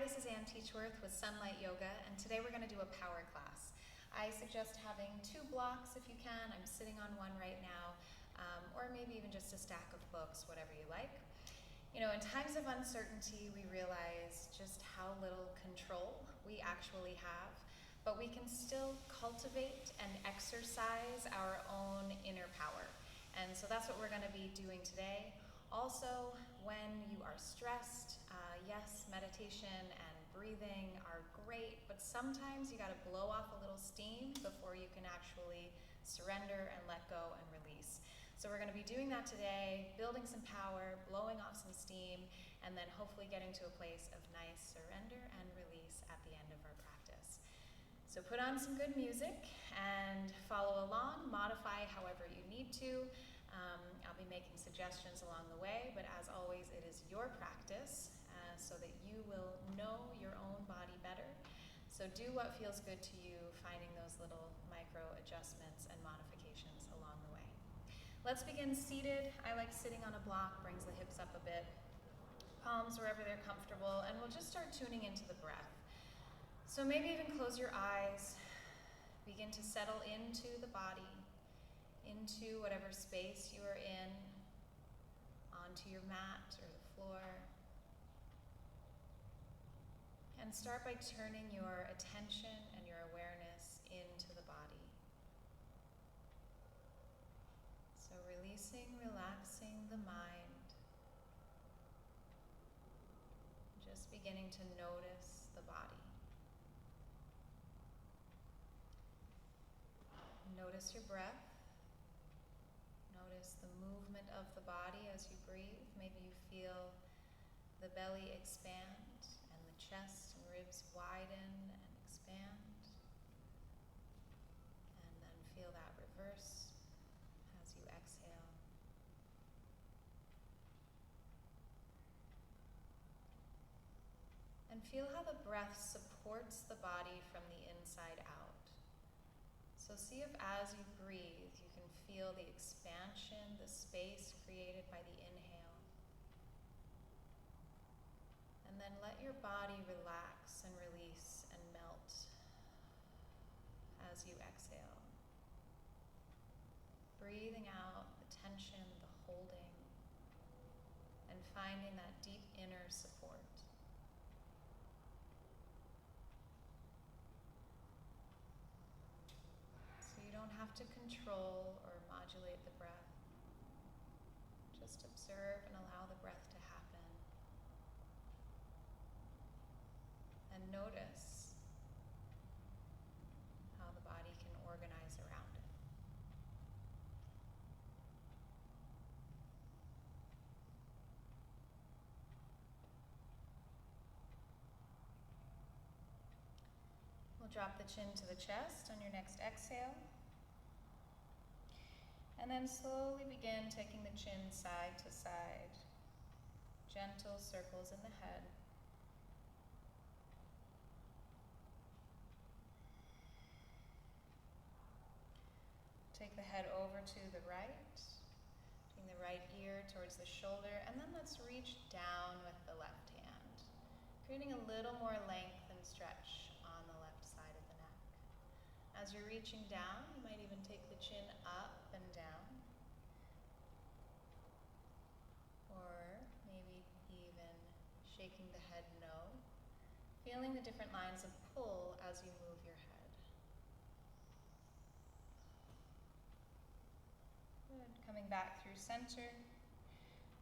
this is Ann Teachworth with Sunlight Yoga, and today we're going to do a power class. I suggest having 2 blocks if you can. I'm sitting on one right now, or maybe even just a stack of books, whatever you like. You know, in times of uncertainty, we realize just how little control we actually have, but we can still cultivate and exercise our own inner power. And so that's what we're going to be doing today. Also, when you are stressed, yes, meditation and breathing are great, but sometimes you got to blow off a little steam before you can actually surrender and let go and release. So we're going to be doing that today, building some power, blowing off some steam, and then hopefully getting to a place of nice surrender and release at the end of our practice. So put on some good music and follow along, modify however you need to. I'll be making suggestions along the way, but as always, it is your practice so that you will know your own body better. So do what feels good to you, finding those little micro adjustments and modifications along the way. Let's begin seated. I like sitting on a block, brings the hips up a bit, palms wherever they're comfortable, and we'll just start tuning into the breath. So maybe even close your eyes, begin to settle into the body, into whatever space you are in, onto your mat or the floor. And start by turning your attention and your awareness into the body. So releasing, relaxing the mind. Just beginning to notice the body. Notice your breath. Notice the movement of the body as you breathe. Maybe you feel the belly expand and the chest and ribs widen and expand. And then feel that reverse as you exhale. And feel how the breath supports the body from the inside out. So see if as you breathe, you can feel the expansion, the space created by the inhale. And then let your body relax and release and melt as you exhale. Breathing out the tension, the holding, and finding that deep inner support. So you don't have to control or modulate the breath. Just observe and allow the breath to happen. And notice how the body can organize around it. We'll drop the chin to the chest on your next exhale. And then slowly begin taking the chin side to side. Gentle circles in the head. Take the head over to the right. Bring the right ear towards the shoulder. And then let's reach down with the left hand, creating a little more length and stretch on the left side of the neck. As you're reaching down, you might even take the chin up and down. Or maybe even shaking the head no. Feeling the different lines of pull as you move your head. Good. Coming back through center.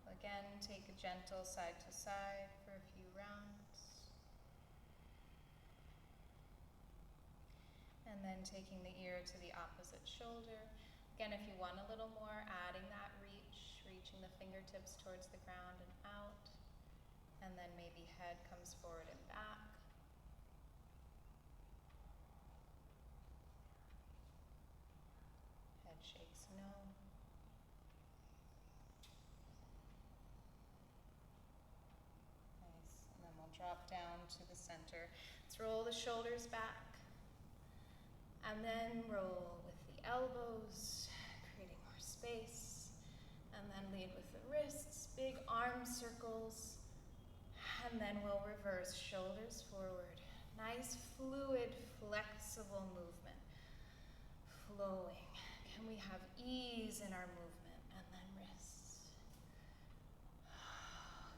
Again, take a gentle side to side for a few rounds. And then taking the ear to the opposite shoulder. Again, if you want a little more, adding that reach, reaching the fingertips towards the ground and out. And then maybe head comes forward and back. Head shakes no. Nice. And then we'll drop down to the center. Let's roll the shoulders back. And then roll with the elbows, creating more space. And then lead with the wrists, big arm circles. And and then we'll reverse, shoulders forward. Nice, fluid, flexible movement. Flowing. Can we have ease in our movement? And then wrists.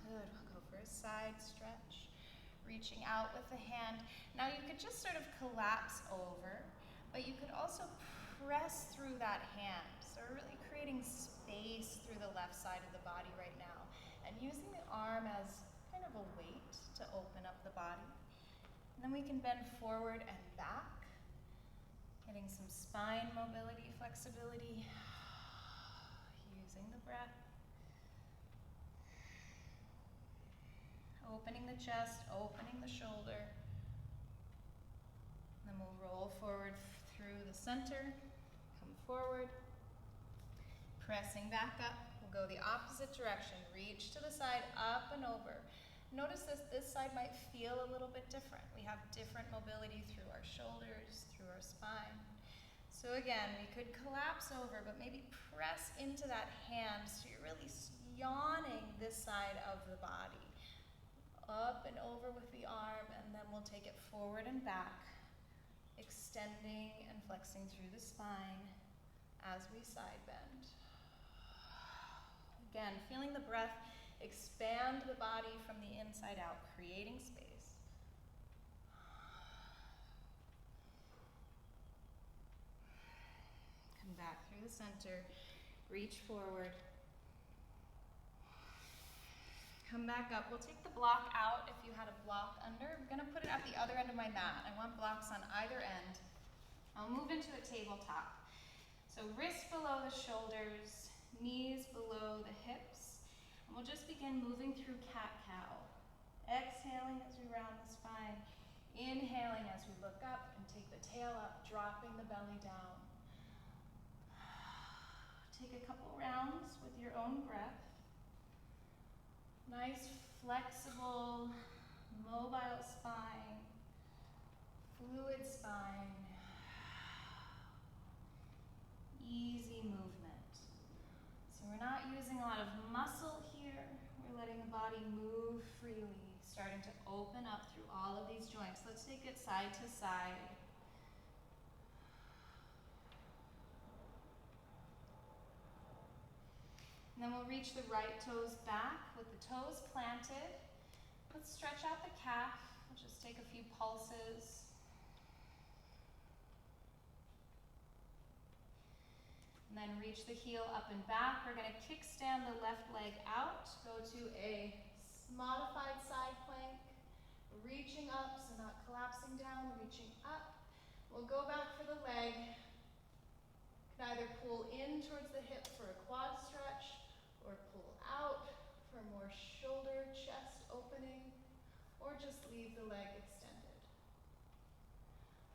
Good, we'll go for a side stretch. Reaching out with the hand. Now you could just sort of collapse over, but you could also press through that hand. So we're really creating space through the left side of the body right now. And using the arm as kind of a weight to open up the body. And then we can bend forward and back, getting some spine mobility, flexibility, using the breath. Opening the chest, opening the shoulder. Then we'll roll forward through the center, come forward, pressing back up. We'll go the opposite direction, reach to the side, up and over. Notice this side might feel a little bit different. We have different mobility through our shoulders, through our spine. So again, we could collapse over, but maybe press into that hand so you're really yawning this side of the body. Up and over with the arm, and then we'll take it forward and back, extending and flexing through the spine as we side bend. Again, feeling the breath expand the body from the inside out, creating space. Come back through the center, reach forward. Come back up. We'll take the block out if you had a block under. I'm going to put it at the other end of my mat. I want blocks on either end. I'll move into a tabletop. So wrists below the shoulders, knees below the hips. And we'll just begin moving through cat-cow. Exhaling as we round the spine. Inhaling as we look up and take the tail up, dropping the belly down. Take a couple rounds with your own breath. Nice, flexible, mobile spine, fluid spine, easy movement. So we're not using a lot of muscle here. We're letting the body move freely, starting to open up through all of these joints. Let's take it side to side. And then we'll reach the right toes back with the toes planted. Let's stretch out the calf. We'll just take a few pulses. And then reach the heel up and back. We're going to kickstand the left leg out. Go to a modified side plank. Reaching up, so not collapsing down, reaching up. We'll go back for the leg. Can either pull in towards the hip for a quad stretch, or pull out for more shoulder, chest opening, or just leave the leg extended.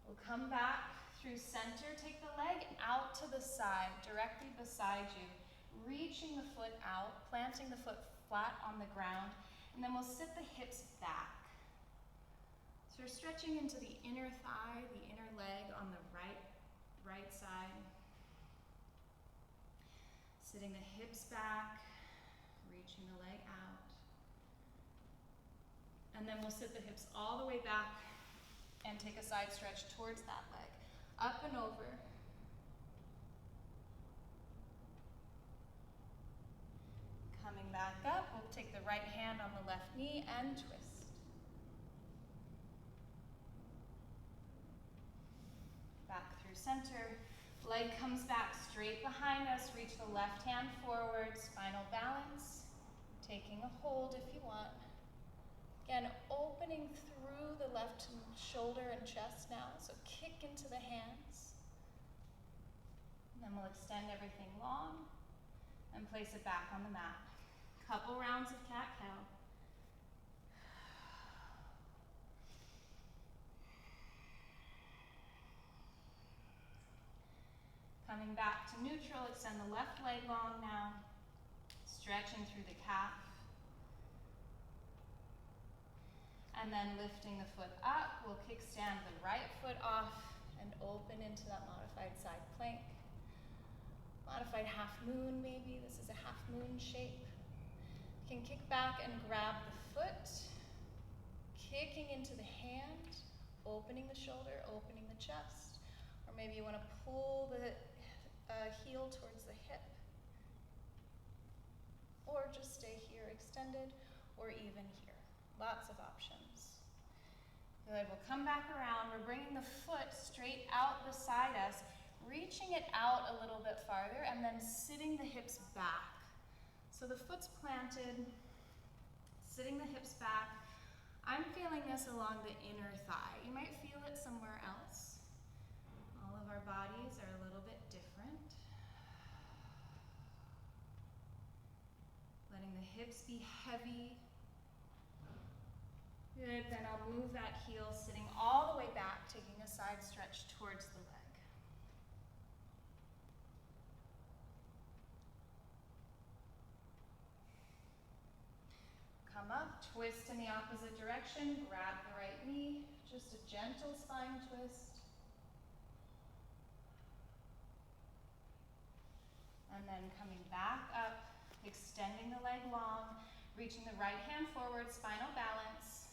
We'll come back through center, take the leg out to the side, directly beside you, reaching the foot out, planting the foot flat on the ground, and then we'll sit the hips back. So we're stretching into the inner thigh, the inner leg on the right side. Sitting the hips back, reaching the leg out. And then we'll sit the hips all the way back and take a side stretch towards that leg. Up and over. Coming back up, we'll take the right hand on the left knee and twist. Back through center. Leg comes back straight behind us. Reach the left hand forward, spinal balance. Taking a hold if you want. Again, opening through the left shoulder and chest now. So kick into the hands. And then we'll extend everything long and place it back on the mat. Couple rounds of cat-cow. Coming back to neutral, extend the left leg long now, stretching through the calf. And then lifting the foot up, we'll kickstand the right foot off and open into that modified side plank. Modified half moon maybe, this is a half moon shape. You can kick back and grab the foot, into the hand, opening the shoulder, opening the chest. Or maybe you want to pull the heel towards the hip. Or just stay here extended, or even here. Lots of options. Good, we'll come back around. We're bringing the foot straight out beside us, reaching it out a little bit farther, and then sitting the hips back. So the foot's planted, sitting the hips back. I'm feeling this along the inner thigh. You might feel it somewhere else. All of our bodies are a little bit different. Letting the hips be heavy. Good, then I'll move that heel, sitting all the way back, taking a side stretch towards the leg. Come up, twist in the opposite direction, grab the right knee, just a gentle spine twist. And then coming back up, extending the leg long, reaching the right hand forward, spinal balance.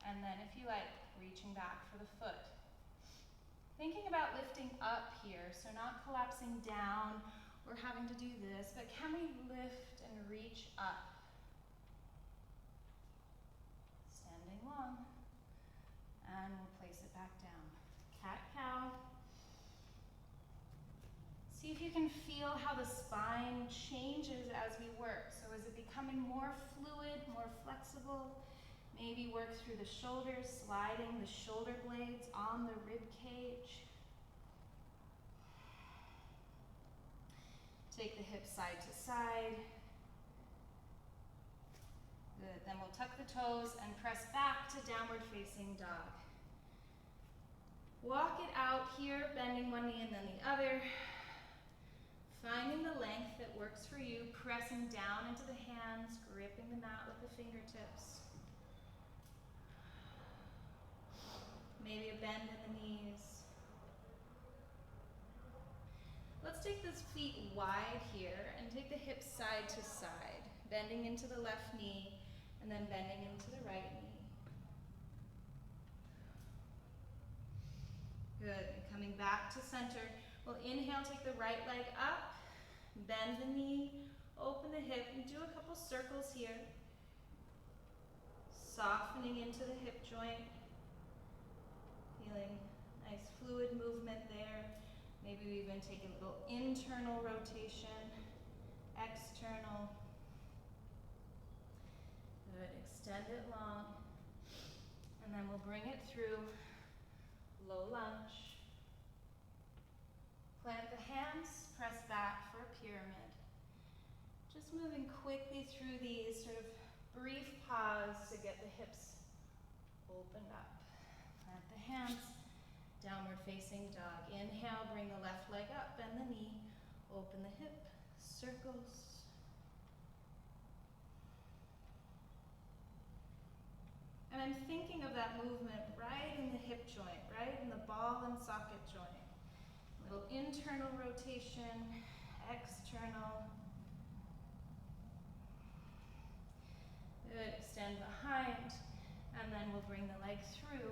And then if you like, reaching back for the foot. Thinking about lifting up here, so not collapsing down or having to do this, but can we lift and reach up? Standing long. And we'll place it back down. Cat-cow. See if you can feel how the spine changes as we work. So is it becoming more fluid, more flexible? Maybe work through the shoulders, sliding the shoulder blades on the rib cage. Take the hips side to side. Good, then we'll tuck the toes and press back to downward facing dog. Walk it out here, bending one knee and then the other. Finding the length that works for you, pressing down into the hands, gripping the mat with the fingertips. Maybe a bend in the knees. Let's take the feet wide here and take the hips side to side, bending into the left knee and then bending into the right knee. Good, and coming back to center. We'll inhale, take the right leg up, bend the knee, open the hip, and do a couple circles here. Softening into the hip joint. Feeling nice fluid movement there. Maybe we even take a little internal rotation, external. Good, extend it long. And then we'll bring it through low lunge. Plant the hands, press back for a pyramid. Just moving quickly through these sort of brief pause to get the hips opened up. Plant the hands, downward facing dog. Inhale, bring the left leg up, bend the knee, open the hip, circles. And I'm thinking of that movement right in the hip joint, right in the ball and socket joint. Little internal rotation, external. Good, extend behind, and then we'll bring the leg through,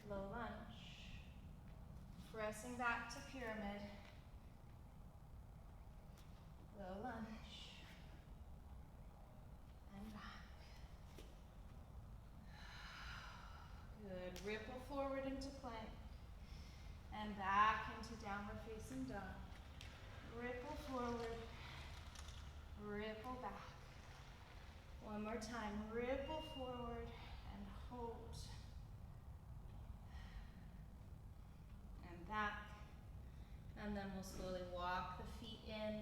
low lunge. Pressing back to pyramid, low lunge, and back. Good, ripple forward into plank, and back into downward facing dog. Ripple forward, ripple back. One more time, ripple forward and hold. And back. And then we'll slowly walk the feet in,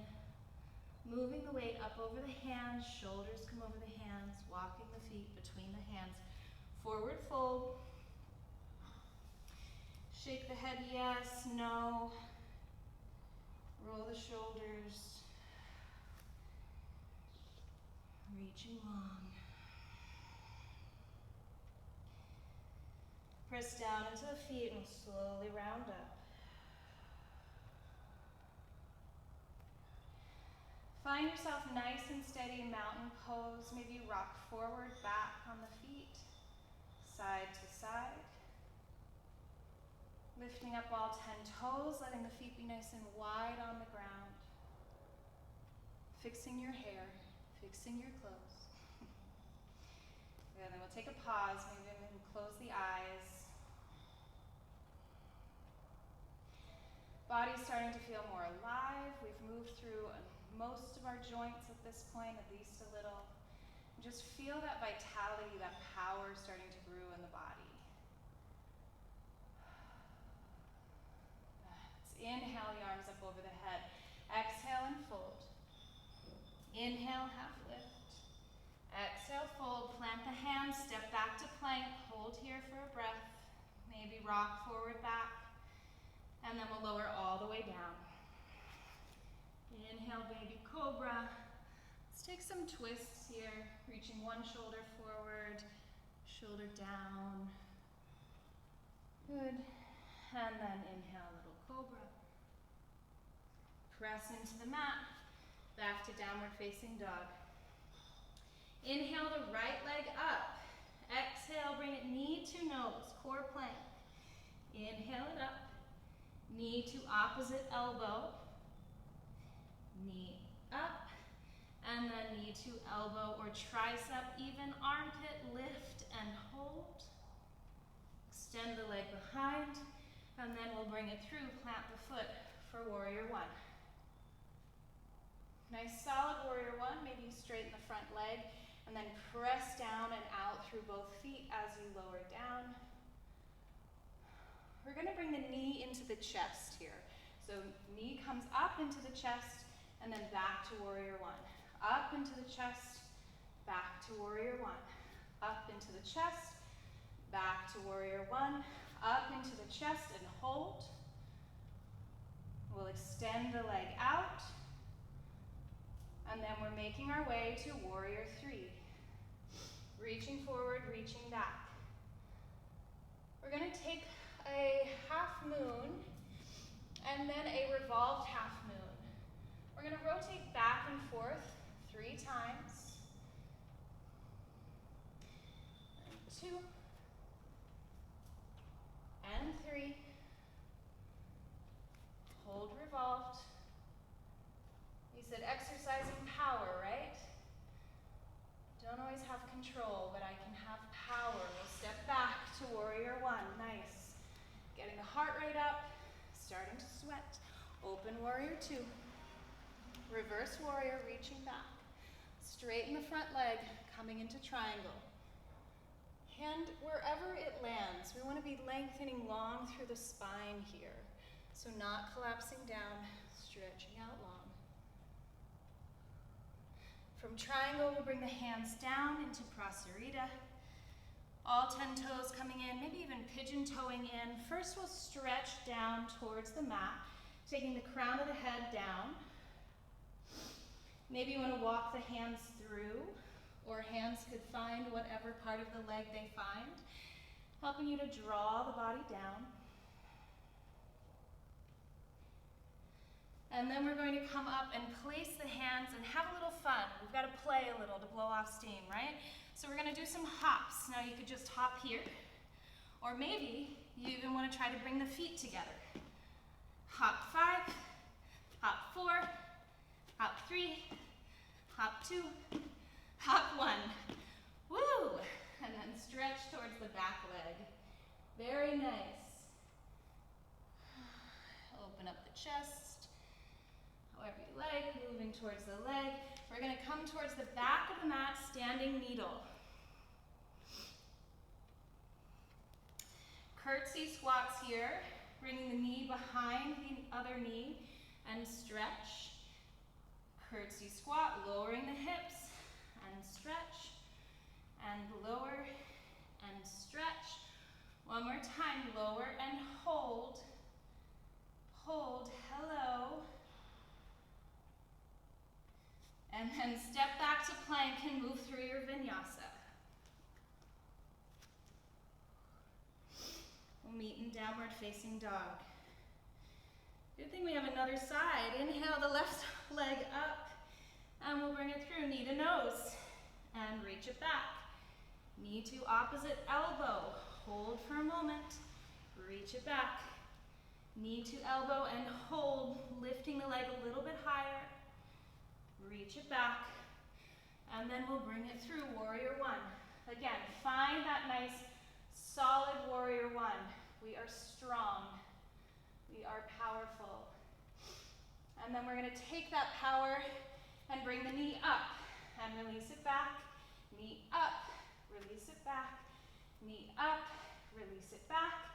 moving the weight up over the hands, shoulders come over the hands, walking the feet between the hands. Forward fold. Shake the head, yes, no. Roll the shoulders. Reaching long. Press down into the feet and we'll slowly round up. Find yourself nice and steady in mountain pose. Maybe you rock forward, back on the feet. side to side. Lifting up all 10 toes, letting the feet be nice and wide on the ground. Fixing your hair, fixing your clothes. And then we'll take a pause, maybe even close the eyes. Body's starting to feel more alive. We've moved through most of our joints at this point, at least a little. Just feel that vitality, that power starting to brew in the body. Let's inhale the arms up over the head. Exhale and fold. Inhale, half lift. Exhale, fold. Plant the hands, step back to plank. Hold here for a breath. Maybe rock forward, back. And then we'll lower all the way down. Inhale, baby cobra. Let's take some twists here, reaching one shoulder forward, shoulder down. Good. And then inhale, little cobra. Press into the mat, back to downward facing dog. Inhale the right leg up. Exhale, bring it knee to nose, core plank. Inhale it up. Knee to opposite elbow. Knee up. And then knee to elbow or tricep, even armpit, lift and hold. Extend the leg behind, and then we'll bring it through, plant the foot for warrior one. Nice solid warrior one, maybe you straighten the front leg, and then press down and out through both feet as you lower down. We're gonna bring the knee into the chest here. So knee comes up into the chest, and then back to warrior one. Up into the chest, back to warrior one. Up into the chest, back to warrior one. Up into the chest and hold. We'll extend the leg out. And then we're making our way to warrior three. Reaching forward, reaching back. We're gonna take a half moon and then a revolved half moon. We're gonna rotate back and forth 3 times. And 2. And 3. Hold revolved. You said exercising power, right? Don't always have control, but I can have power. We'll step back to warrior one. Nice. Getting the heart rate up, starting to sweat. Open warrior two. Reverse warrior, reaching back. Straighten the front leg, coming into triangle. Hand wherever it lands. We want to be lengthening long through the spine here. So not collapsing down, stretching out long. From triangle, we'll bring the hands down into Prasarita. All 10 toes coming in, maybe even pigeon toeing in. First, we'll stretch down towards the mat, taking the crown of the head down. Maybe you want to walk the hands through, or hands could find whatever part of the leg they find, helping you to draw the body down. And then we're going to come up and place the hands and have a little fun. We've got to play a little to blow off steam, right? So we're going to do some hops. Now you could just hop here, or maybe you even want to try to bring the feet together. Hop 5, hop 4, hop 3, hop 2, hop 1. Woo! And then stretch towards the back leg. Very nice. Open up the chest, however you like, moving towards the leg. We're going to come towards the back of the mat, standing needle. Curtsy squats here, bringing the knee behind the other knee and stretch. Curtsy squat, lowering the hips and stretch, and lower and stretch. One more time, lower and hold. Hold, hello. And then step back to plank and move through your vinyasa. We'll meet in downward facing dog. Good thing we have another side. Inhale the left leg up, and we'll bring it through knee to nose, and reach it back. Knee Knee to opposite elbow. Hold for a moment. Reach it back. Knee to elbow and hold, lifting the leg a little bit higher. Reach it back. And then we'll bring it through warrior one. Again, find that nice solid warrior one. We are strong. We are powerful. And then we're going to take that power and bring the knee up and release it back. Knee up, release it back. Knee up, release it back.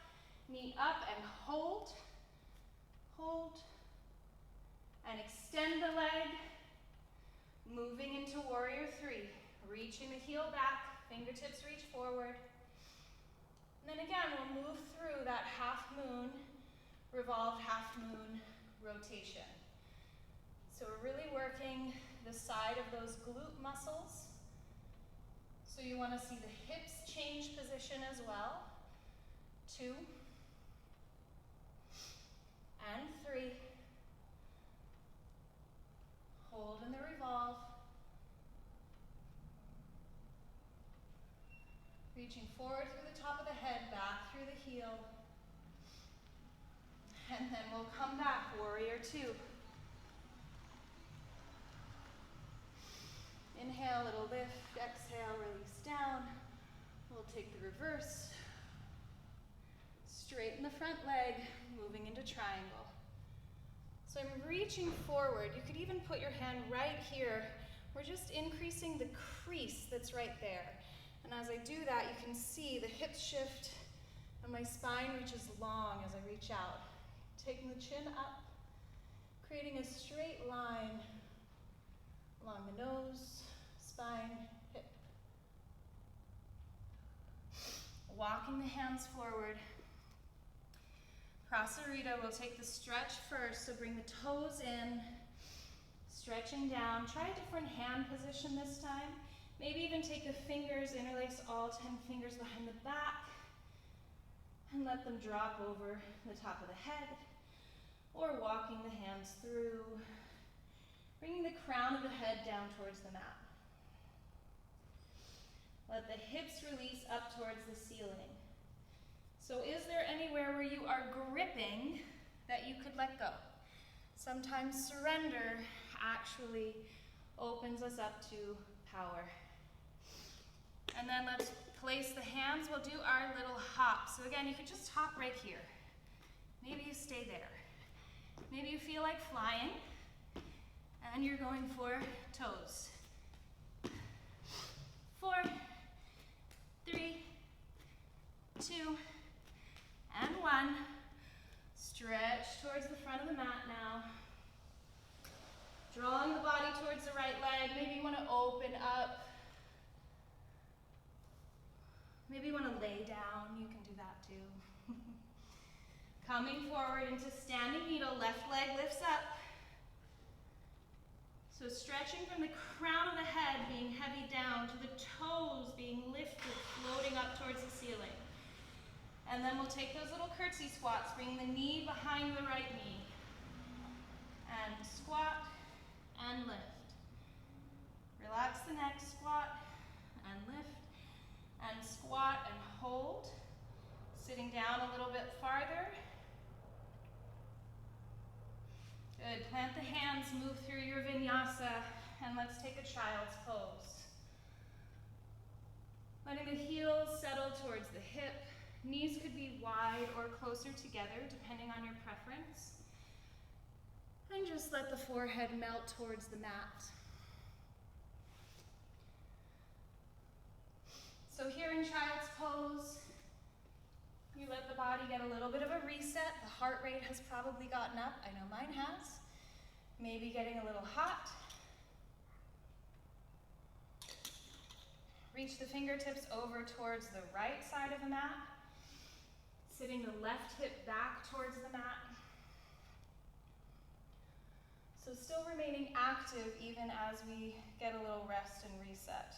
Knee up and hold. Hold. And extend the leg. Moving into warrior three. Reaching the heel back. Fingertips reach forward. And then again, we'll move through that half moon, revolved half moon rotation. So we're really working the side of those glute muscles. So you want to see the hips change position as well. 2 and 3. Hold in the revolve. Reaching forward through the top of the head, back through the heel. And then we'll come back, warrior two. Inhale, little lift, exhale, release down. We'll take the reverse. Straighten the front leg, moving into triangle. So I'm reaching forward. You could even put your hand right here. We're just increasing the crease that's right there. And as I do that, you can see the hips shift and my spine reaches long as I reach out. Taking the chin up, creating a straight line along the nose, spine, hip. Walking the hands forward. Prasarita, we'll take the stretch first, so bring the toes in, stretching down. Try a different hand position this time. Maybe even take the fingers, interlace all 10 fingers behind the back, and let them drop over the top of the head, or walking the hands through, bringing the crown of the head down towards the mat. Let the hips release up towards the ceiling. So is there anywhere where you are gripping that you could let go? Sometimes surrender actually opens us up to power. And then let's place the hands. We'll do our little hop. So again, you could just hop right here. Maybe you stay there. Maybe you feel like flying and you're going for toes. 4, 3, 2, and 1. Stretch towards the front of the mat now. Drawing the body towards the right leg. Maybe you want to open up. Maybe you want to lay down. You can do that too. Coming forward into standing needle. Left leg lifts up. So stretching from the crown of the head being heavy down to the toes being lifted, floating up towards the ceiling. And then we'll take those little curtsy squats, bringing the knee behind the right knee. And squat and lift. Relax the neck, squat and lift. And squat and hold. Sitting down a little bit farther. Good. Plant the hands, move through your vinyasa, and let's take a child's pose. Letting the heels settle towards the hip. Knees could be wide or closer together, depending on your preference. And just let the forehead melt towards the mat. So here in child's pose, you let the body get a little bit of a reset. The heart rate has probably gotten up. I know mine has. Maybe getting a little hot. Reach the fingertips over towards the right side of the mat. Sitting the left hip back towards the mat. So still remaining active even as we get a little rest and reset.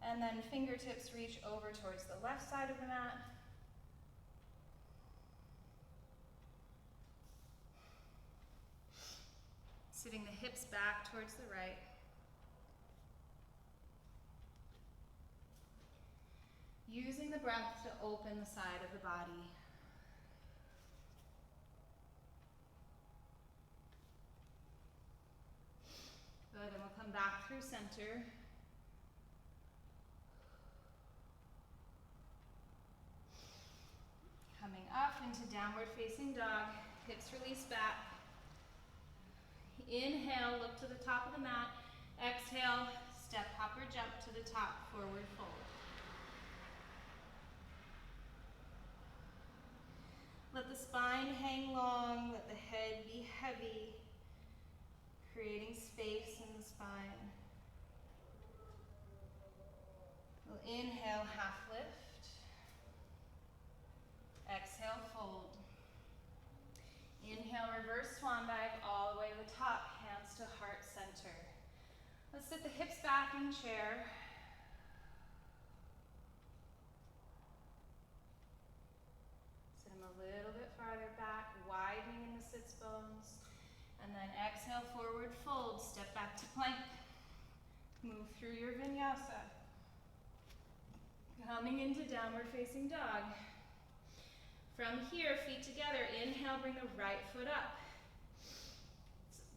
And then fingertips reach over towards the left side of the mat. Sitting the hips back towards the right. Using the breath to open the side of the body. Good, and we'll come back through center. Coming up into downward facing dog, hips release back. Inhale, look to the top of the mat. Exhale, step, hop, or jump to the top, forward fold. Let the spine hang long, let the head be heavy, creating space in the spine. We'll inhale, half lift. Exhale, fold. Inhale, reverse swan dive all the way to the top, hands to heart center. Let's sit the hips back in chair. Sit them a little bit farther back, widening in the sits bones. And then exhale, forward fold, step back to plank. Move through your vinyasa. Coming into downward facing dog. From here, feet together, inhale, bring the right foot up.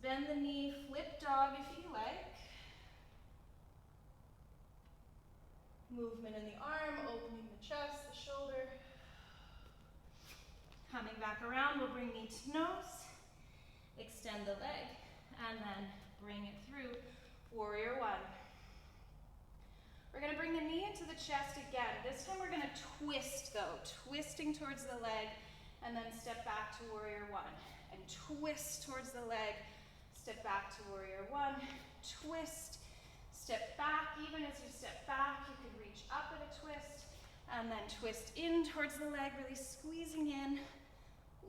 Bend the knee, flip dog if you like. Movement in the arm, opening the chest, the shoulder. Coming back around, we'll bring knee to nose. Extend the leg, and then bring it through, warrior one. We're gonna bring the knee into the chest again. This time we're gonna twist though, twisting towards the leg, and then step back to warrior one. And twist towards the leg, step back to warrior one, twist, step back. Even as you step back, you can reach up at a twist, and then twist in towards the leg, really squeezing in.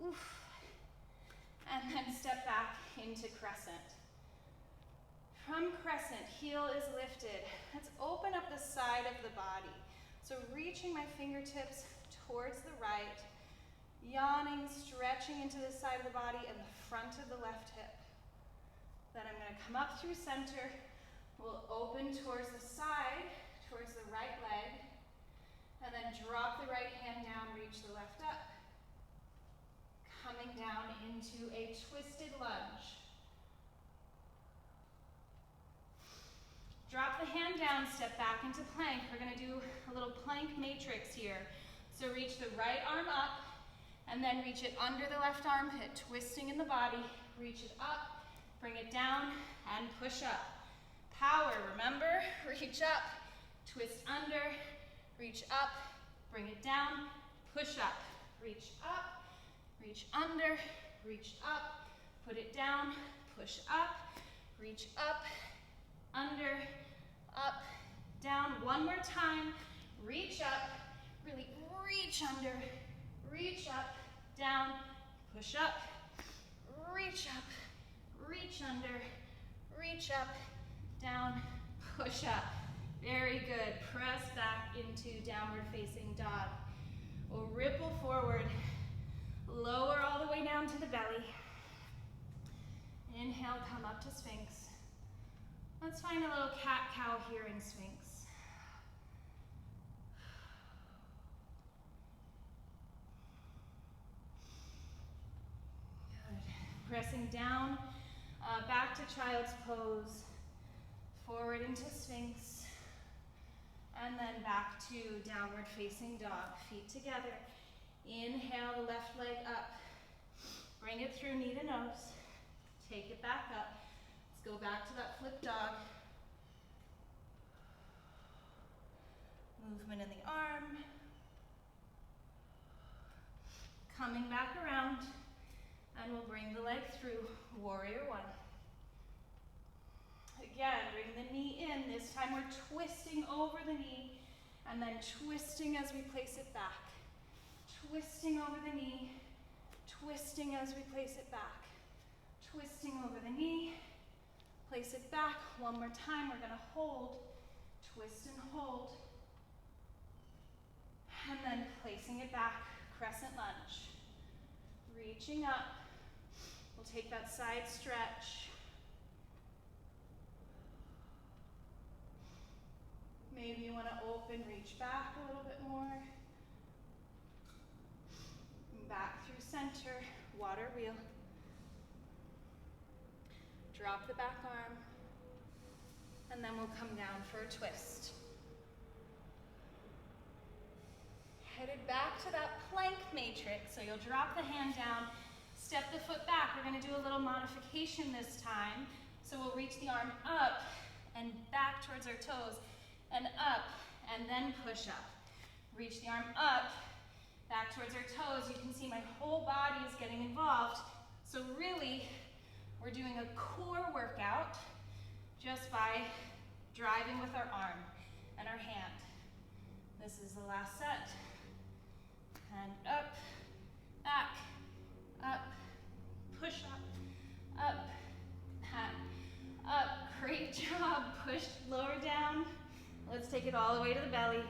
Oof. And then step back into crescent. From crescent, heel is lifted. Let's open up the side of the body. So reaching my fingertips towards the right, yawning, stretching into the side of the body and the front of the left hip. Then I'm gonna come up through center. We'll open towards the side, towards the right leg, and then drop the right hand down, reach the left up. Coming down into a twisted lunge. Drop the hand down, step back into plank. We're gonna do a little plank matrix here. So reach the right arm up, and then reach it under the left armpit, twisting in the body. Reach it up, bring it down, and push up. Power, remember? Reach up, twist under, reach up, bring it down, push up. Reach up, reach under, reach up, put it down, push up, reach up, under, up, down. One more time. Reach up, really reach under, reach up, down, push up, reach up, reach under, reach up, down, push up. Very good. Press back into downward facing dog. We'll ripple forward, lower all the way down to the belly. Inhale, come up to Sphinx. Let's find a little cat-cow here in Sphinx. Good. Pressing down, back to child's pose, forward into Sphinx, and then back to downward facing dog. Feet together. Inhale the left leg up. Bring it through knee to nose. Take it back up. Let's go back to that flip dog. Movement in the arm. Coming back around, and we'll bring the leg through, warrior one. Again, bring the knee in. This time we're twisting over the knee, and then twisting as we place it back. Twisting over the knee, twisting as we place it back. Twisting over the knee, place it back. One more time, we're gonna hold, twist and hold. And then placing it back, crescent lunge. Reaching up, we'll take that side stretch. Maybe Maybe you want to open, reach back a little bit more. Back through center, water wheel. Drop the back arm. And then we'll come down for a twist. Headed back to that plank matrix. So you'll drop the hand down, step the foot back. We're going to do a little modification this time. So we'll reach the arm up and back towards our toes, and up, and then push up. Reach the arm up, back towards our toes. You can see my whole body is getting involved. So really, we're doing a core workout just by driving with our arm and our hand. This is the last set. And up, back, up, push up, back, up. Great job. Push lower down. Let's take it all the way to the belly.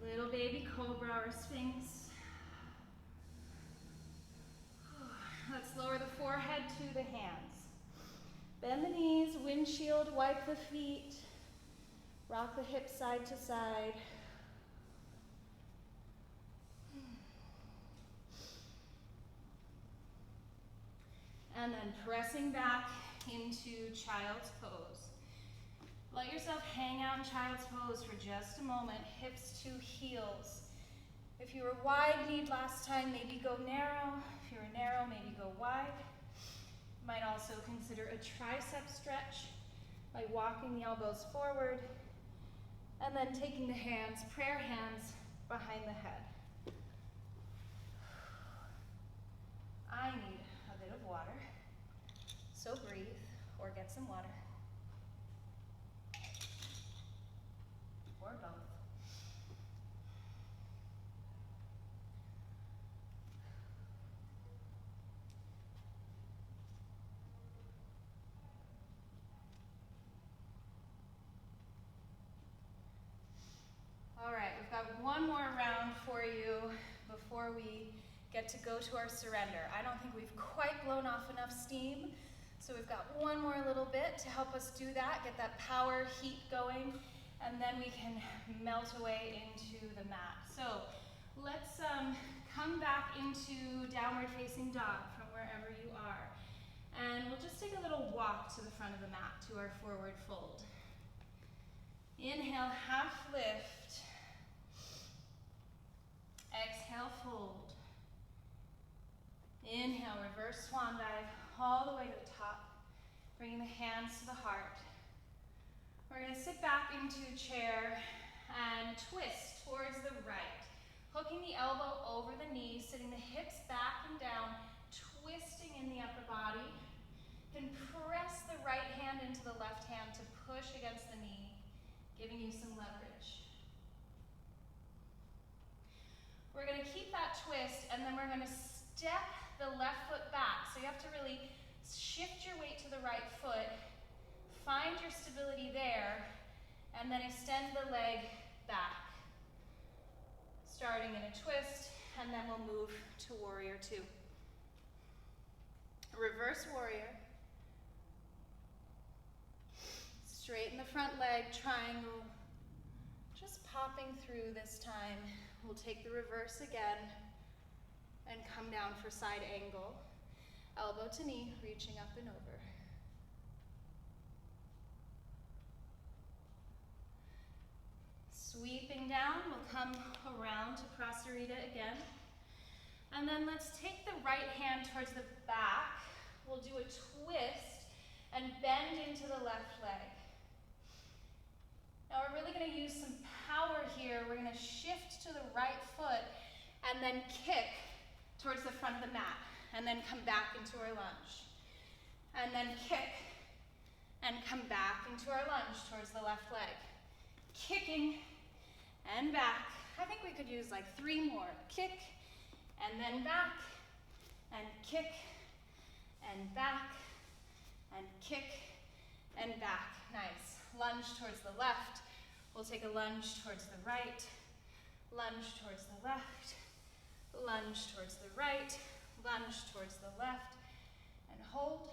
Little baby cobra or sphinx. Let's lower the forehead to the hands. Bend the knees, windshield, wipe the feet. Rock the hips side to side. And then pressing back into child's pose. Let yourself hang out in child's pose for just a moment, hips to heels. If you were wide-kneed last time, maybe go narrow. If you were narrow, maybe go wide. You might also consider a tricep stretch by walking the elbows forward and then taking the hands, prayer hands, behind the head. I need a bit of water, so breathe or get some water. Or both. All right, we've got one more round for you before we get to go to our surrender. I don't think we've quite blown off enough steam, so we've got one more little bit to help us do that, get that power heat going, and then we can melt away into the mat. So let's come back into downward facing dog from wherever you are. And we'll just take a little walk to the front of the mat to our forward fold. Inhale, half lift. Exhale, fold. Inhale, reverse swan dive all the way to the top, bringing the hands to the heart. We're going to sit back into a chair and twist towards the right, hooking the elbow over the knee, sitting the hips back and down, twisting in the upper body. You can press the right hand into the left hand to push against the knee, giving you some leverage. We're going to keep that twist, and then we're going to step the left foot back. So you have to really shift your weight to the right foot, find your stability there, and then extend the leg back. Starting in a twist, and then we'll move to warrior two. Reverse warrior. Straighten the front leg, triangle. Just popping through this time. We'll take the reverse again and come down for side angle. Elbow to knee, reaching up and over. Sweeping down, we'll come around to Prasarita again. And then let's take the right hand towards the back. We'll do a twist and bend into the left leg. Now we're really going to use some power here. We're going to shift to the right foot and then kick towards the front of the mat, and then come back into our lunge. And then kick and come back into our lunge towards the left leg. Kicking and back. I think we could use like 3 more. Kick and then back, and kick and back, and kick and back. Nice. Lunge towards the left. We'll take a lunge towards the right, lunge towards the left, lunge towards the right, lunge towards the left, and hold.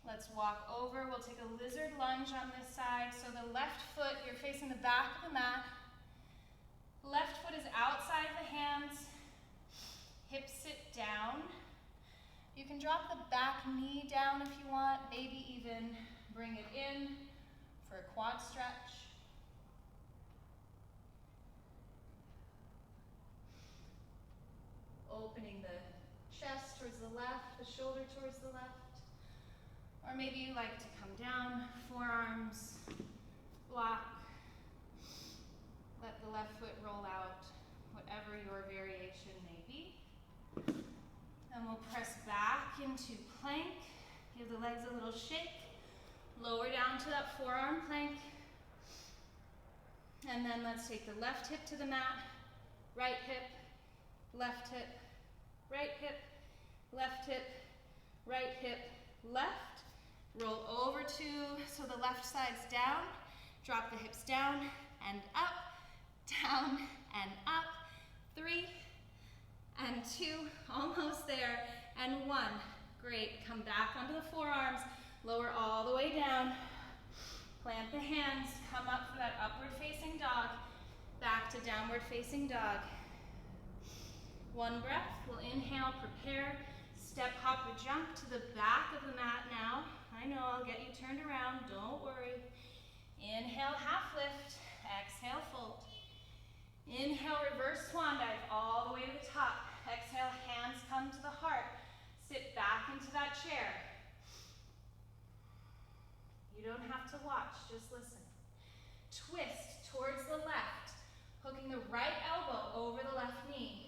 Let's walk over. We'll take a lizard lunge on this side. So the left foot, you're facing the back of the mat. Left foot is outside the hands. Hips sit down. You can drop the back knee down if you want, maybe even bring it in for a quad stretch. Opening the chest towards the left, the shoulder towards the left. Or maybe you like to come down, forearms, block. Let the left foot roll out, whatever your variation may be. Then we'll press back into plank. Give the legs a little shake. Lower down to that forearm plank. And then let's take the left hip to the mat, right hip, left hip, right hip, left hip, right hip, left. Roll over so the left side's down. Drop the hips down and up, down and up. 3 and 2, almost there, and 1. Great, come back onto the forearms, lower all the way down. Plant the hands, come up for that upward facing dog, back to downward facing dog. 1 breath, we'll inhale, prepare, step, hop, or jump to the back of the mat now. I know, I'll get you turned around, don't worry. Inhale, half lift, exhale, fold. Inhale, reverse swan dive all the way to the top. Exhale, hands come to the heart. Sit back into that chair. You don't have to watch, just listen. Twist towards the left, hooking the right elbow over the left knee.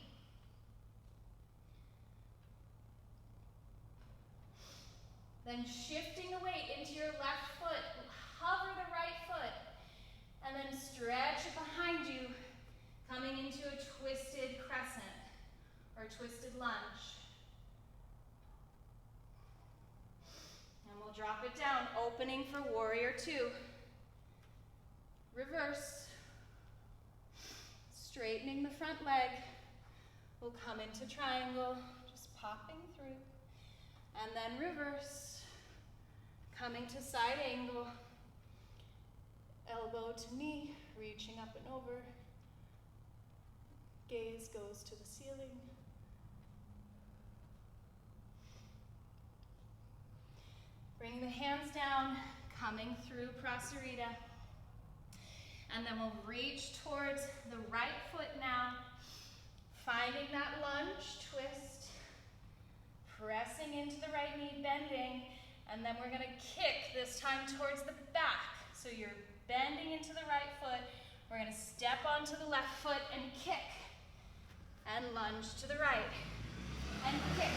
Then shifting the weight into your left foot, hover the right foot, and then stretch it behind you, coming into a twisted crescent or twisted lunge. And we'll drop it down, opening for warrior 2. Reverse. Straightening the front leg. We'll come into triangle, just popping through. And then reverse. Coming to side angle. Elbow to knee, reaching up and over. Gaze goes to the ceiling. Bring the hands down, coming through Prasarita. And then we'll reach towards the right foot now, finding that lunge, twist, pressing into the right knee, bending, and then we're gonna kick this time towards the back. So you're bending into the right foot, we're gonna step onto the left foot and kick, and lunge to the right, and kick,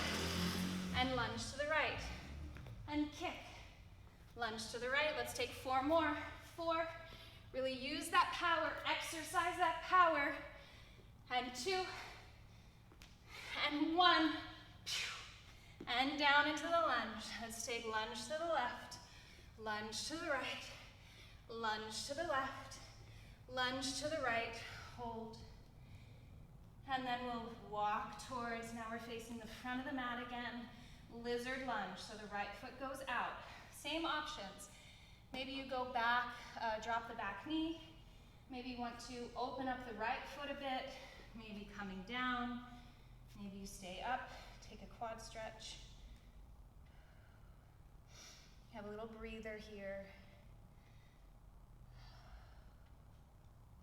and lunge to the right, and kick, lunge to the right. Let's take 4 more. 4, really use that power, exercise that power, and 2, and 1, and down into the lunge. Let's take lunge to the left, lunge to the right, lunge to the left, lunge to the right, hold. And then we'll walk towards, now we're facing the front of the mat again, lizard lunge, so the right foot goes out. Same options. Maybe you go back, drop the back knee. Maybe you want to open up the right foot a bit, maybe coming down. Maybe you stay up, take a quad stretch. Have a little breather here.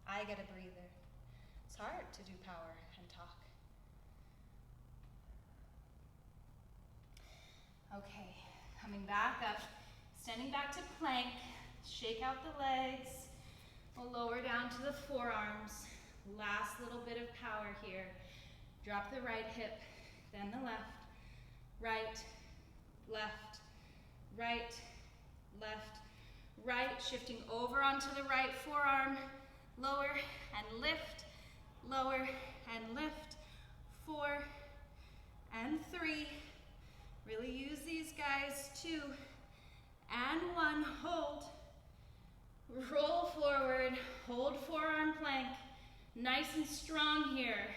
I get a breather. It's hard to do power and talk. Okay, coming back up, standing back to plank, shake out the legs. We'll lower down to the forearms. Last little bit of power here. Drop the right hip, then the left, right, left, right, left, right, shifting over onto the right forearm, lower and lift, lower and lift, 4 and 3. Really use these guys, 2 and 1, hold, roll forward, hold forearm plank, nice and strong here.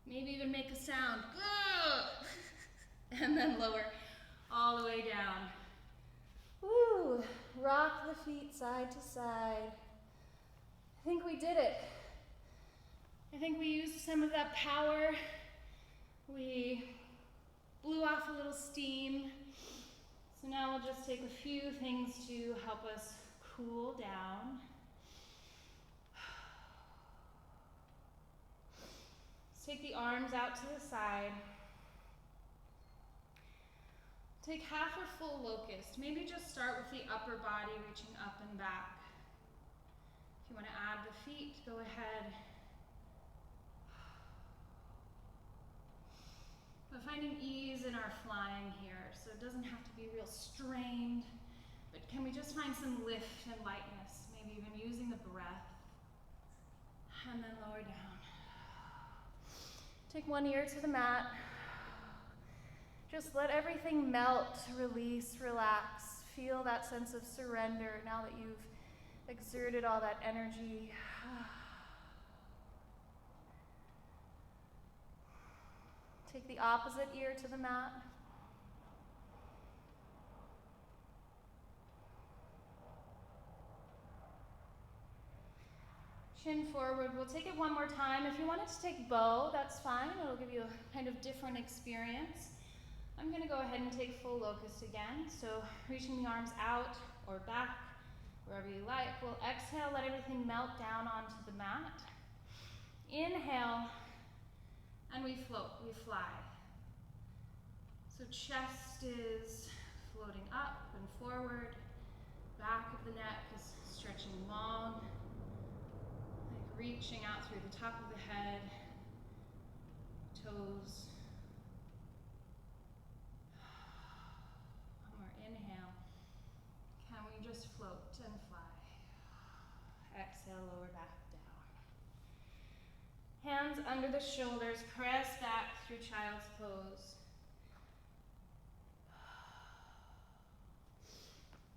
Maybe even make a sound, and then lower. all the way down. Woo! Rock the feet side to side. I think we did it. I think we used some of that power. We blew off a little steam. So now we'll just take a few things to help us cool down. Let's take the arms out to the side. Take half or full locust. Maybe just start with the upper body, reaching up and back. If you want to add the feet, go ahead. We're finding ease in our flying here, so it doesn't have to be real strained, but can we just find some lift and lightness, maybe even using the breath, and then lower down. Take one ear to the mat. Just let everything melt, release, relax. Feel that sense of surrender now that you've exerted all that energy. Take the opposite ear to the mat. Chin forward. We'll take it one more time. If you wanted to take bow, that's fine. It'll give you a kind of different experience. I'm going to go ahead and take full locust again. So reaching the arms out or back, wherever you like. We'll exhale, let everything melt down onto the mat. Inhale, and we float, we fly. So chest is floating up and forward. Back of the neck is stretching long, like reaching out through the top of the head, toes. One more inhale. Can we just float and fly? Exhale, lower back down. Hands under the shoulders, press back through child's pose.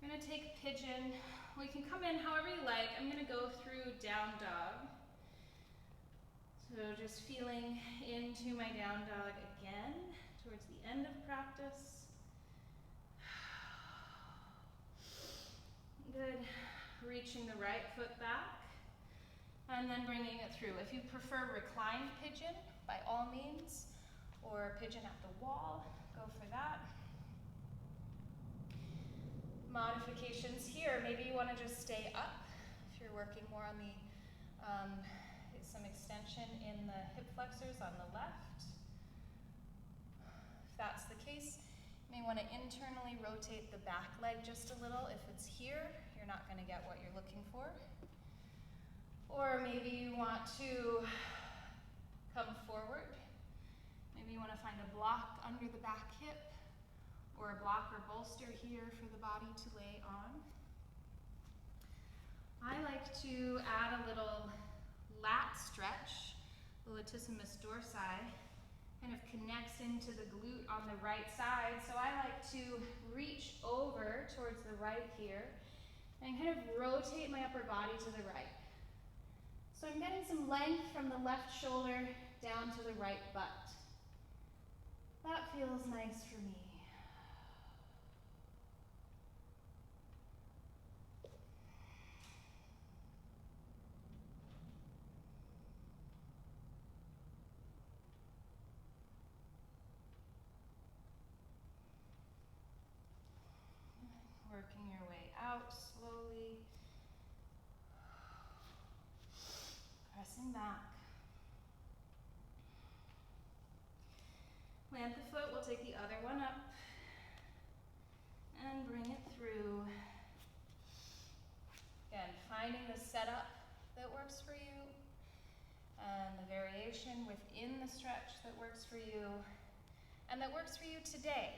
We're going to take pigeon. We can come in however you like. I'm going to go through down dog. So just feeling into my down dog again towards the end of practice. Good. Reaching the right foot back and then bringing it through. If you prefer reclined pigeon, by all means, or pigeon at the wall, go for that. Modifications here, maybe you want to just stay up if you're working more on the some extension in the hip flexors on the left. If that's the case, you may want to internally rotate the back leg just a little. If it's here, you're not going to get what you're looking for. Or maybe you want to come forward. Maybe you want to find a block under the back hip, or a block or bolster here for the body to lay on. I like to add a little lat stretch. The latissimus dorsi kind of connects into the glute on the right side. So I like to reach over towards the right here and kind of rotate my upper body to the right. So I'm getting some length from the left shoulder down to the right butt. That feels nice for me. Working your way out slowly. Pressing back. Plant the foot, we'll take the other one up and bring it through. Again, finding the setup that works for you and the variation within the stretch that works for you and that works for you today.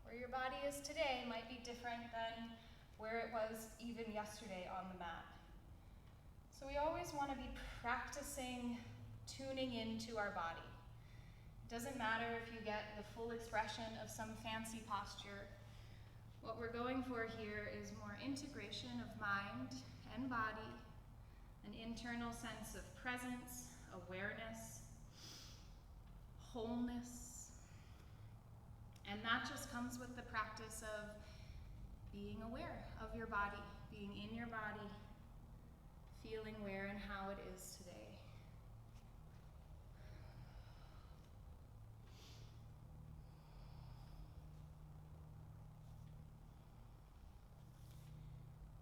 Where your body is today might be different than where it was even yesterday on the mat. So we always want to be practicing tuning into our body. It doesn't matter if you get the full expression of some fancy posture. What we're going for here is more integration of mind and body, an internal sense of presence, awareness, wholeness, And that just comes with the practice of being aware of your body, being in your body, feeling where and how it is today.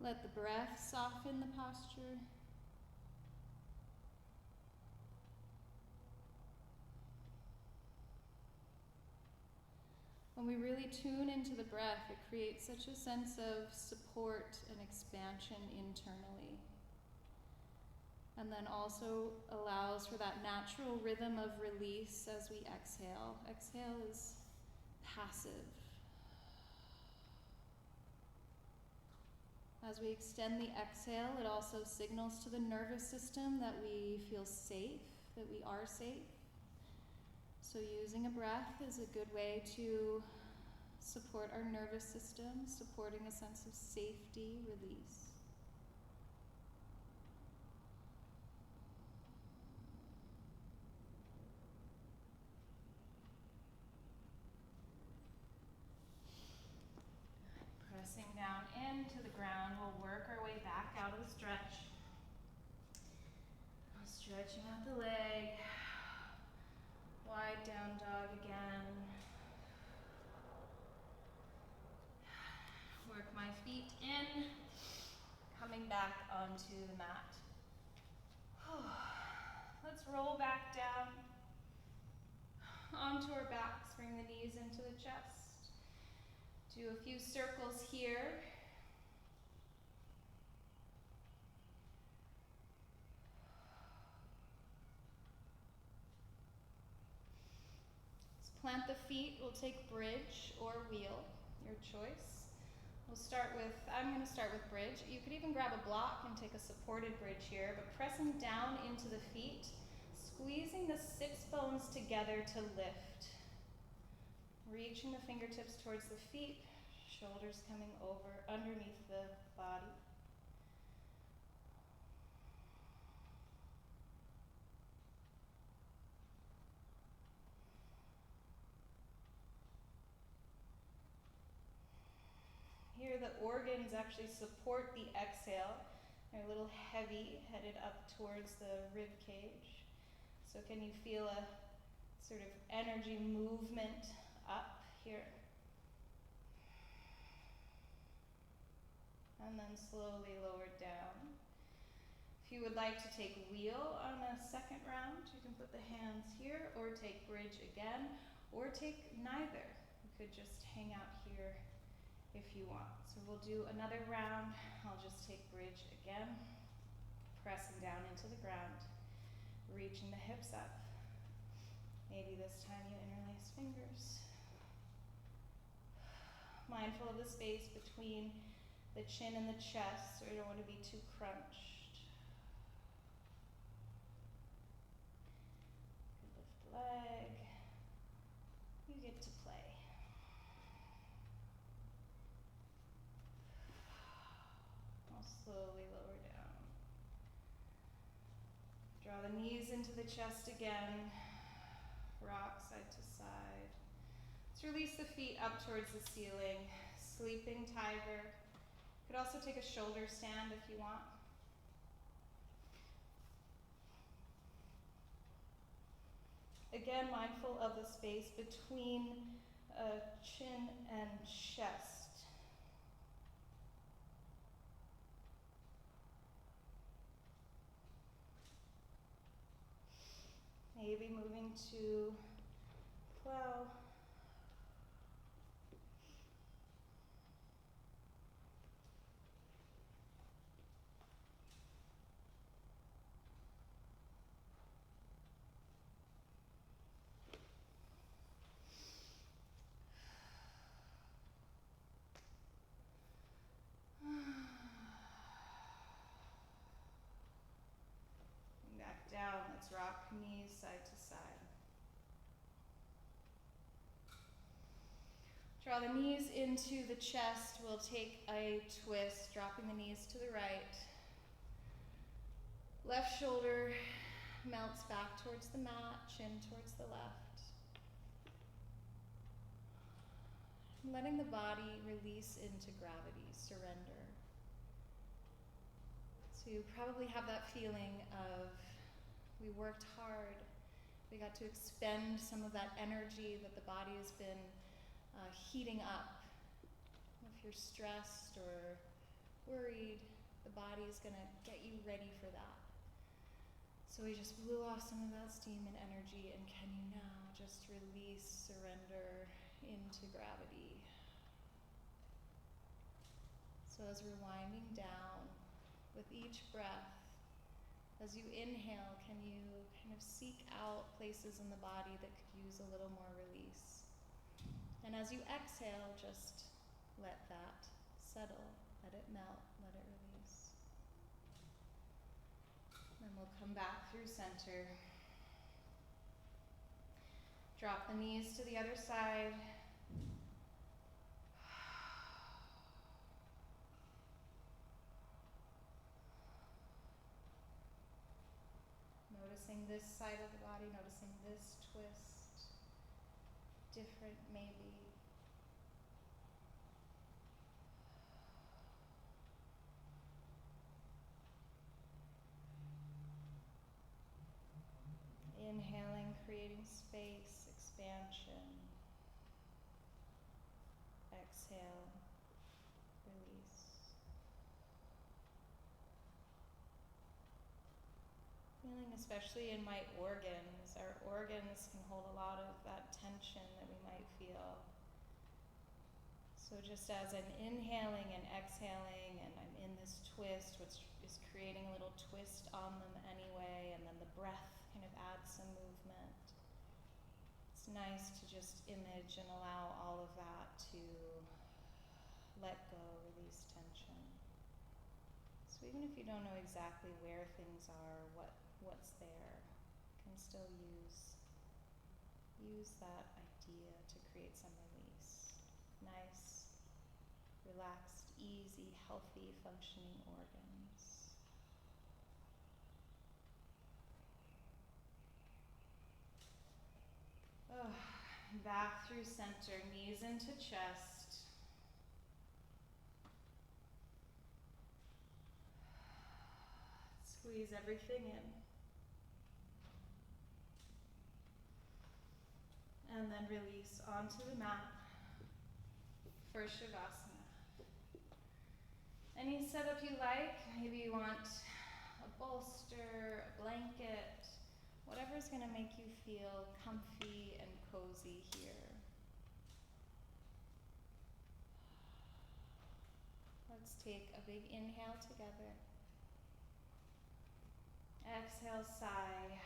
Let the breath soften the posture. When we really tune into the breath, it creates such a sense of support and expansion internally. And then also allows for that natural rhythm of release as we exhale. Exhale is passive. As we extend the exhale, it also signals to the nervous system that we feel safe, that we are safe. So using a breath is a good way to support our nervous system, supporting a sense of safety, release. Pressing down into the ground, we'll work our way back out of the stretch. Stretching out the leg. Wide down dog again. Work my feet in, coming back onto the mat. Let's roll back down onto our backs, bring the knees into the chest. Do a few circles here. Let's plant the feet. We'll take bridge or wheel, your choice. I'm going to start with bridge. You could even grab a block and take a supported bridge here, but pressing down into the feet, squeezing the sits bones together to lift. Reaching the fingertips towards the feet, shoulders coming over underneath the body. Here the organs actually support the exhale. They're a little heavy, headed up towards the rib cage. So can you feel a sort of energy movement up here? And then slowly lower down. If you would like to take wheel on a second round, you can put the hands here, or take bridge again, or take neither. You could just hang out here if you want. So we'll do another round. I'll just take bridge again, pressing down into the ground, reaching the hips up. Maybe this time you interlace fingers. Mindful of the space between the chin and the chest, so you don't want to be too crunched. Lift the leg. You get to play. Slowly lower down. Draw the knees into the chest again. Rock side to side. Let's release the feet up towards the ceiling. Sleeping tiger. You could also take a shoulder stand if you want. Again, mindful of the space between chin and chest. Maybe moving to plow. Back down, let's rock knees side to side. Draw the knees into the chest. We'll take a twist, dropping the knees to the right. Left shoulder melts back towards the mat, chin towards the left. letting the body release into gravity, surrender. So you probably have that feeling of, we worked hard, we got to expend some of that energy that the body has been heating up. If you're stressed or worried, the body is going to get you ready for that. So we just blew off some of that steam and energy, and can you now just release, surrender into gravity? So as we're winding down, with each breath, as you inhale, can you kind of seek out places in the body that could use a little more release? And as you exhale, just let that settle, let it melt, let it release. Then we'll come back through center. Drop the knees to the other side. Noticing this side of the body, noticing this twist. Different maybe. Inhaling, creating space, expansion. Exhale, release. Feeling especially in my organs. Our organs can hold a lot of that tension that we might feel. So just as I'm inhaling and exhaling and I'm in this twist, which is creating a little twist on them anyway, and then the breath kind of adds some movement. It's nice to just image and allow all of that to let go, release tension. So even if you don't know exactly where things are, what's there, you can still use that idea to create some release. Nice, relaxed, easy, healthy, functioning organs. Back through center, knees into chest. Squeeze everything in. And then release onto the mat for Shavasana. Any setup you like. Maybe you want a bolster, a blanket, whatever's going to make you feel comfy and cozy here. Let's take a big inhale together. Exhale, sigh.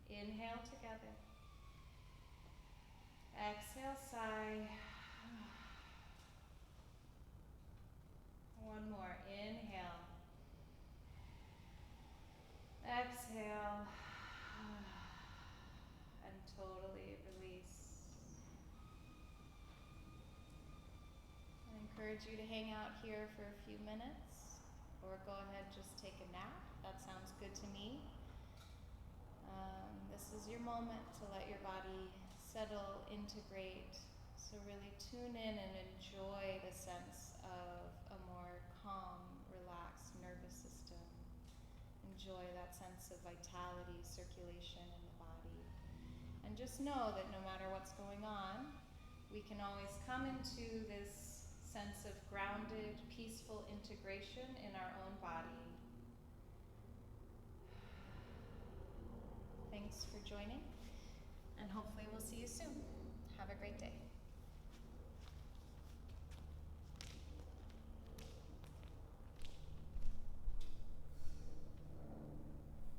Inhale together. Exhale, sigh. One more. Inhale. Exhale. And totally release. I encourage you to hang out here for a few minutes, or go ahead, just take a nap. That sounds good to me. This is your moment to let your body settle, integrate. So really tune in and enjoy the sense of a more calm, relaxed nervous system. Enjoy that sense of vitality, circulation in the body. And just know that no matter what's going on, we can always come into this sense of grounded, peaceful integration in our own body. Thanks for joining, and hopefully we'll see you soon. Have a great day.